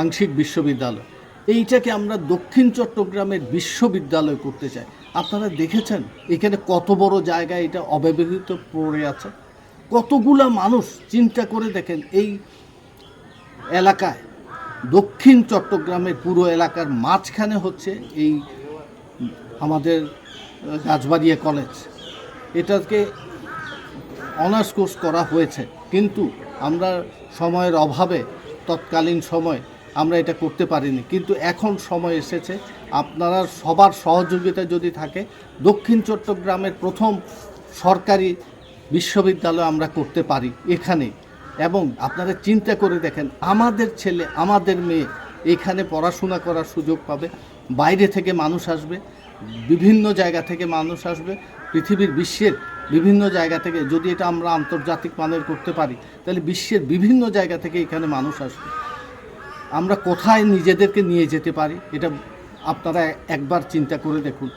আংশিক বিশ্ববিদ্যালয়, এইটাকে আমরা দক্ষিণ চট্টগ্রামের বিশ্ববিদ্যালয় করতে চাই। আপনারা দেখেছেন এখানে কত বড় জায়গায় এটা অব্যবহৃত পড়ে আছে, কতগুলা মানুষ, চিন্তা করে দেখেন এই এলাকায়, দক্ষিণ চট্টগ্রামের পুরো এলাকার মাঝখানে হচ্ছে এই আমাদের গাছবাড়িয়া কলেজ। এটাকে অনার্স কোর্স করা হয়েছে, কিন্তু আমরা সময়ের অভাবে তৎকালীন সময় আমরা এটা করতে পারিনি, কিন্তু এখন সময় এসেছে। আপনারা সবার সহযোগিতা যদি থাকে, দক্ষিণ চট্টগ্রামের প্রথম সরকারি বিশ্ববিদ্যালয় আমরা করতে পারি এখানে। এবং আপনারা চিন্তা করে দেখেন, আমাদের ছেলে আমাদের মেয়ে এখানে পড়াশোনা করার সুযোগ পাবে। বাইরে থেকে মানুষ আসবে, বিভিন্ন জায়গা থেকে মানুষ আসবে, পৃথিবীর বিশ্বের বিভিন্ন জায়গা থেকে। যদি এটা আমরা আন্তর্জাতিক মানের করতে পারি, তাহলে বিশ্বের বিভিন্ন জায়গা থেকে এখানে মানুষ আসবে। আমরা কোথায় নিজেদেরকে নিয়ে যেতে পারি, এটা আপনারা একবার চিন্তা করে দেখুন।